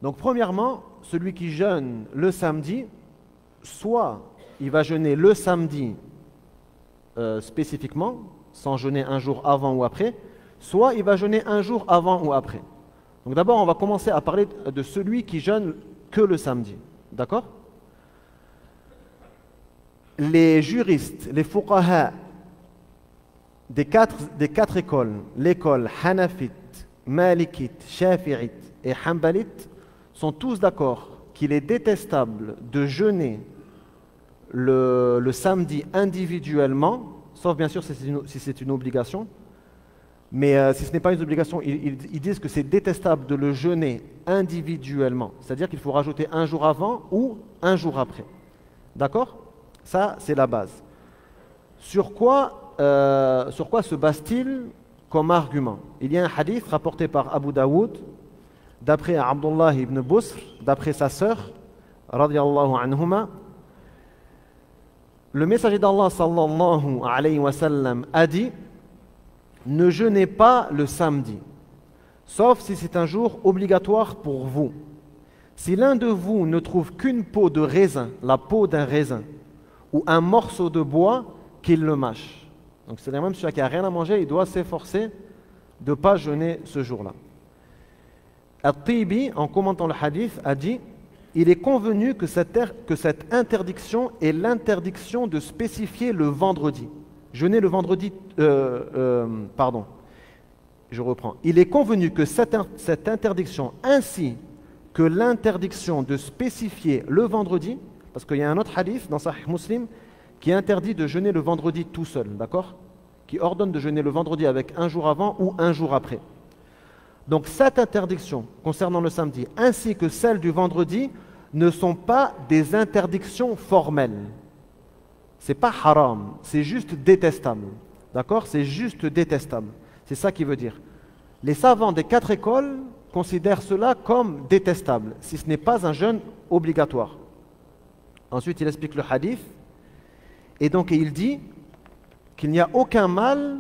Donc premièrement, celui qui jeûne le samedi, soit il va jeûner le samedi spécifiquement, sans jeûner un jour avant ou après, soit il va jeûner un jour avant ou après. Donc d'abord, on va commencer à parler de celui qui jeûne que le samedi. D'accord? Les juristes, les fuqaha des quatre écoles, l'école Hanafite, Malikite, Shafi'ite et Hanbalite, sont tous d'accord qu'il est détestable de jeûner le samedi individuellement, sauf bien sûr si c'est une obligation. Mais si ce n'est pas une obligation, ils disent que c'est détestable de le jeûner individuellement. C'est-à-dire qu'il faut rajouter un jour avant ou un jour après. D'accord? Ça, c'est la base. Sur quoi se base-t-il comme argument? Il y a un hadith rapporté par Abu Daoud, d'après Abdullah ibn Busr, d'après sa sœur, radiyallahu anhuma. Le messager d'Allah sallallahu alayhi wa sallam a dit: ne jeûnez pas le samedi, sauf si c'est un jour obligatoire pour vous. Si l'un de vous ne trouve qu'une peau de raisin, la peau d'un raisin, ou un morceau de bois, qu'il le mâche. Donc c'est-à-dire même celui qui n'a rien à manger, il doit s'efforcer de ne pas jeûner ce jour-là. At-Tibi, en commentant le hadith, a dit: il est convenu que cette interdiction est l'interdiction de spécifier le vendredi. Jeûner le vendredi, pardon, je reprends. Il est convenu que cette interdiction, ainsi que l'interdiction de spécifier le vendredi, parce qu'il y a un autre hadith dans Sahih Muslim qui interdit de jeûner le vendredi tout seul, d'accord? Qui ordonne de jeûner le vendredi avec un jour avant ou un jour après. Donc cette interdiction concernant le samedi, ainsi que celle du vendredi, ne sont pas des interdictions formelles. C'est pas haram, c'est juste détestable. D'accord? C'est juste détestable. C'est ça qui veut dire. Les savants des quatre écoles considèrent cela comme détestable, si ce n'est pas un jeûne obligatoire. Ensuite, il explique le hadith. Et donc, il dit qu'il n'y a aucun mal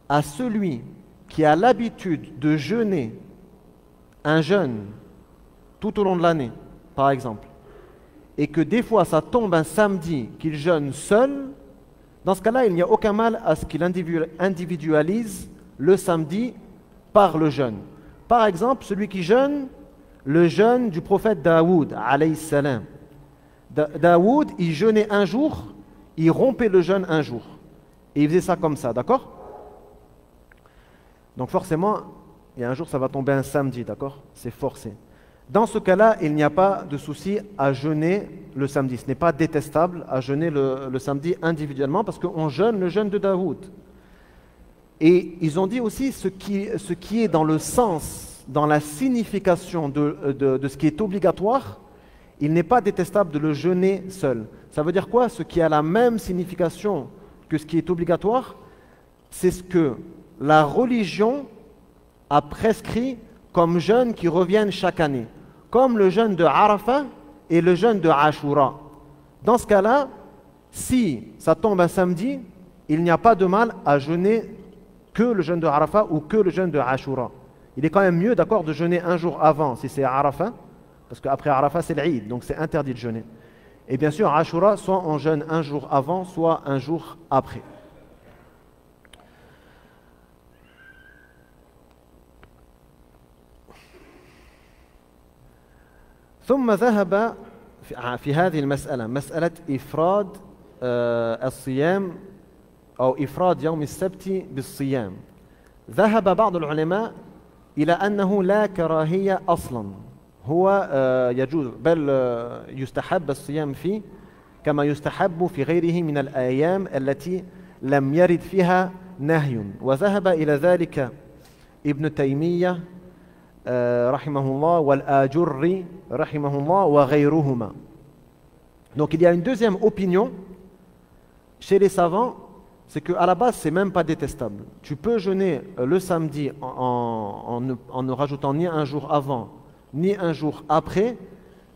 à celui qui a l'habitude de jeûner un jeûne tout au long de l'année, par exemple, et que des fois ça tombe un samedi qu'il jeûne seul. Dans ce cas-là, il n'y a aucun mal à ce qu'il individualise le samedi par le jeûne. Par exemple, celui qui jeûne le jeûne du prophète Daoud, alayhi salam. Daoud, il jeûnait un jour, il rompait le jeûne un jour. Et il faisait ça comme ça, d'accord? Donc forcément, il y a un jour, ça va tomber un samedi, d'accord? C'est forcé. Dans ce cas-là, il n'y a pas de souci à jeûner le samedi. Ce n'est pas détestable à jeûner le samedi individuellement parce qu'on jeûne le jeûne de Daoud. Et ils ont dit aussi ce qui est dans le sens, dans la signification de ce qui est obligatoire, il n'est pas détestable de le jeûner seul. Ça veut dire quoi? Ce qui a la même signification que ce qui est obligatoire, c'est ce que la religion a prescrit comme jeûnes qui reviennent chaque année, comme le jeûne de Arafat et le jeûne de Ashura. Dans ce cas-là, si ça tombe un samedi, il n'y a pas de mal à jeûner que le jeûne de Arafat ou que le jeûne de Ashura. Il est quand même mieux, d'accord, de jeûner un jour avant si c'est Arafat, parce qu'après Arafat c'est l'Eid, donc c'est interdit de jeûner. Et bien sûr, Ashura, soit on jeûne un jour avant, soit un jour après. ثم ذهب في هذه المسألة مسألة إفراد الصيام أو إفراد يوم السبت بالصيام. ذهب بعض العلماء إلى أنه لا كراهية أصلا، هو يجوز بل يستحب الصيام فيه كما يستحب في غيره من الأيام التي لم يرد فيها نهي. وذهب إلى ذلك ابن تيمية رحمه الله والآجري رحمه الله وغيرهما. Donc il y a une deuxième opinion chez les savants, c'est qu'à la base c'est même pas détestable. Tu peux jeûner le samedi en ne rajoutant ni un jour avant ni un jour après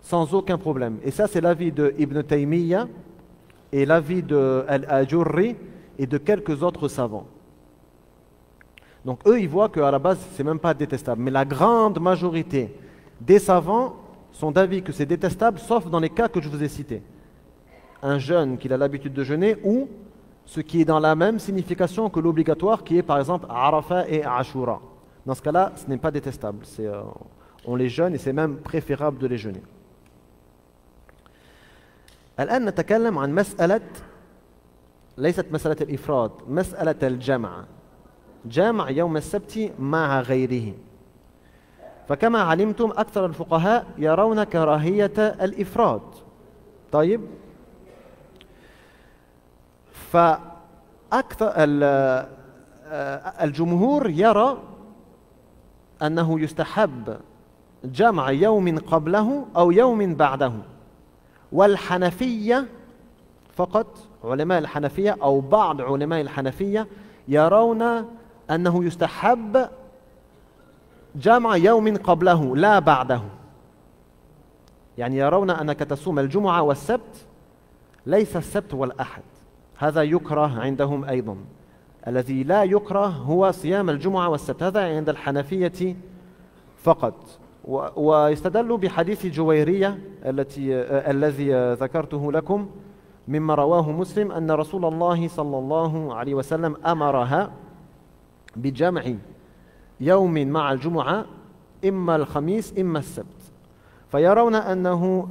sans aucun problème. Et ça c'est l'avis de Ibn Taymiyyah et l'avis de Al-Ajurri et de quelques autres savants. Donc eux, ils voient qu'à la base, c'est même pas détestable. Mais la grande majorité Des savants sont d'avis que c'est détestable, sauf dans les cas que je vous ai cités. Un jeûne qu'il a l'habitude de jeûner, ou ce qui est dans la même signification que l'obligatoire, qui est par exemple Arafat et Ashura. Dans ce cas-là, ce n'est pas détestable. On les jeûne et c'est même préférable de les jeûner. الآن نتكلم عن مسألة ليست مسألة الإفراد، مسألة الجمع. جمع يوم السبت مع غيره. فكما علمتم أكثر الفقهاء يرون كراهية الإفراد. طيب، فأكثر الجمهور يرى أنه يستحب جمع يوم قبله أو يوم بعده. والحنفية فقط، علماء الحنفية أو بعض علماء الحنفية يرون أنه يستحب جمع يوم قبله لا بعده. يعني يرون أنك تصوم الجمعة والسبت، ليس السبت والأحد. هذا يكره عندهم أيضا. الذي لا يكره هو صيام الجمعة والسبت، هذا عند الحنفية فقط. ويستدل بحديث جويرية الذي ذكرته لكم مما رواه مسلم أن رسول الله صلى الله عليه وسلم أمرها بجمع يوم مع الجمعة إما الخميس إما السبت. فيرون أنه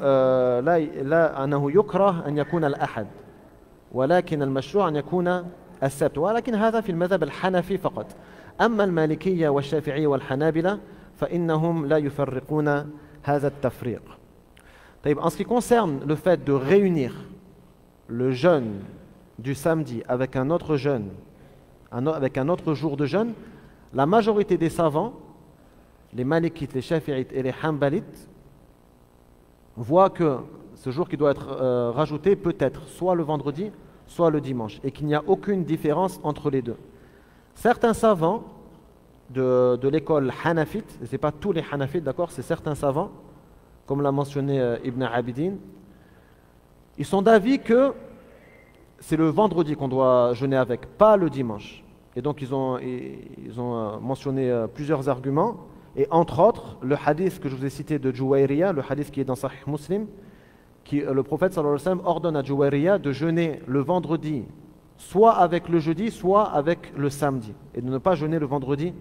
أنه يكره أن يكون الأحد، ولكن المشروع أن يكون السبت، ولكن هذا في المذهب الحنفي فقط. أما المالكية والشافعية والحنابلة فإنهم لا يفرقون هذا التفريق. طيب، en ce qui concerne le fait de réunir le jeûne du samedi avec un autre jeûne, avec un autre jour de jeûne, la majorité des savants, les malikites, les shafi'ites et les hanbalites, voient que ce jour qui doit être rajouté peut être soit le vendredi, soit le dimanche, et qu'il n'y a aucune différence entre les deux. Certains savants de l'école hanafite, et ce n'est pas tous les hanafites, d'accord, c'est certains savants, comme l'a mentionné Ibn Abidin, ils sont d'avis que c'est le vendredi qu'on doit jeûner avec, pas le dimanche. Et donc ils ont mentionné plusieurs arguments, et entre autres, le hadith que je vous ai cité de Juwayriya, le hadith qui est dans Sahih Muslim, le prophète sallallahu alayhi wa sallam ordonne à Juwayriya de jeûner le vendredi, soit avec le jeudi, soit avec le samedi, et de ne pas jeûner le vendredi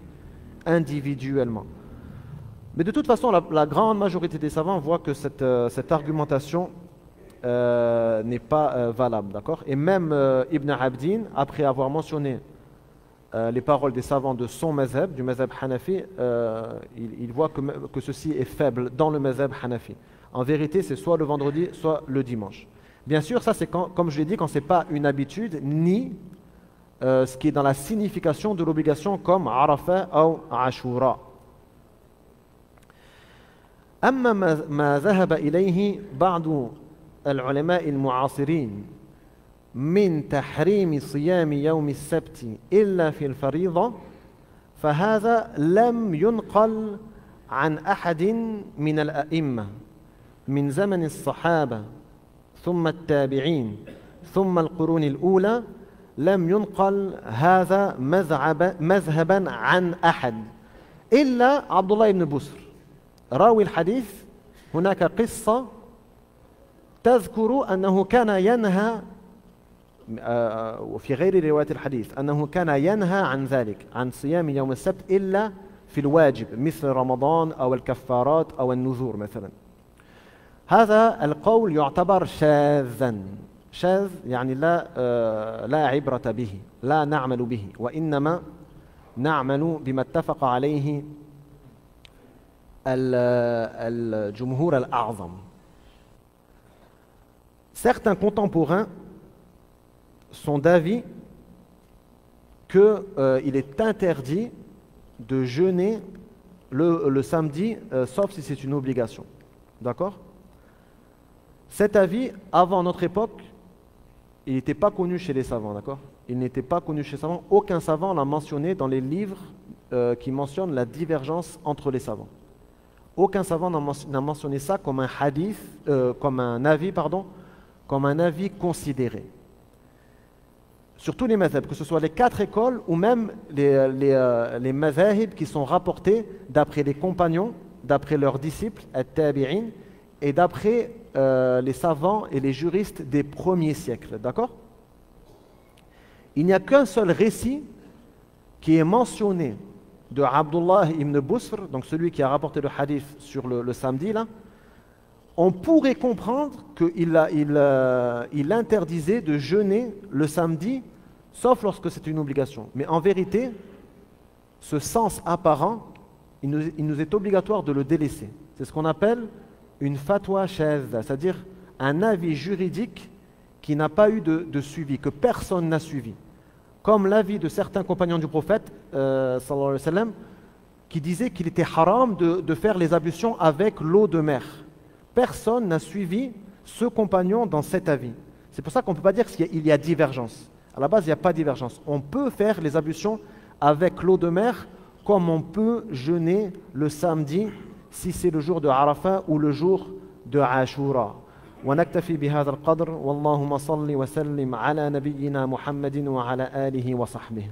individuellement. Mais de toute façon, la grande majorité des savants voient que cette argumentation n'est pas valable, d'accord? Et même Ibn Abdin, après avoir mentionné les paroles des savants de son mazhab, du mazhab Hanafi, il voit que ceci est faible dans le mazhab Hanafi. En vérité, c'est soit le vendredi, soit le dimanche. Bien sûr, ça c'est comme je l'ai dit, quand ce n'est pas une habitude, ni ce qui est dans la signification de l'obligation comme Arafat ou Ashura. أما ما ذهب إليه بعض العلماء المعاصرين من تحريم صيام يوم السبت إلا في الفريضة فهذا لم ينقل عن أحد من الأئمة من زمن الصحابة ثم التابعين ثم القرون الأولى، لم ينقل هذا مذهبا عن أحد إلا عبد الله بن بسر راوي الحديث. هناك قصة تذكر أنه كان ينهى وفي غير رواية الحديث أنه كان ينهى عن ذلك، عن صيام يوم السبت إلا في الواجب مثل رمضان أو الكفارات أو النذور مثلا. هذا القول يعتبر شاذا، شاذ يعني لا عبرة به، لا نعمل به، وإنما نعمل بما اتفق عليه الجمهور الأعظم. Certains contemporains sont d'avis qu'il est interdit de jeûner le samedi, sauf si c'est une obligation. D'accord? Cet avis, avant notre époque, il n'était pas connu chez les savants. D'accord? Il n'était pas connu chez les savants. Aucun savant l'a mentionné dans les livres qui mentionnent la divergence entre les savants. Aucun savant n'a mentionné ça comme un hadith, comme un avis considéré. Sur tous les mazhab, que ce soit les 4 écoles ou même les mazahib qui sont rapportés d'après les compagnons d'après leurs disciples, at-tabi'in, et d'après les savants et les juristes des premiers siècles. D'accord? Il n'y a qu'un seul récit qui est mentionné de Abdullah ibn Busr, donc celui qui a rapporté le hadith sur le samedi, là. On pourrait comprendre qu'il il interdisait de jeûner le samedi, sauf lorsque c'est une obligation. Mais en vérité, ce sens apparent, il nous est obligatoire de le délaisser. C'est ce qu'on appelle une fatwa shadha, c'est-à-dire un avis juridique qui n'a pas eu de suivi, que personne n'a suivi. Comme l'avis de certains compagnons du prophète, sallallahu alayhi wa sallam, qui disaient qu'il était haram de faire les ablutions avec l'eau de mer. Personne n'a suivi ce compagnon dans cet avis. C'est pour ça qu'on ne peut pas dire qu'il y a divergence. À la base, il n'y a pas de divergence. On peut faire les ablutions avec l'eau de mer comme on peut jeûner le samedi si c'est le jour de Arafat ou le jour de Ashura. ونكتفي بهذا القدر واللهم صل وسلم على نبينا محمد وعلى آله وصحبه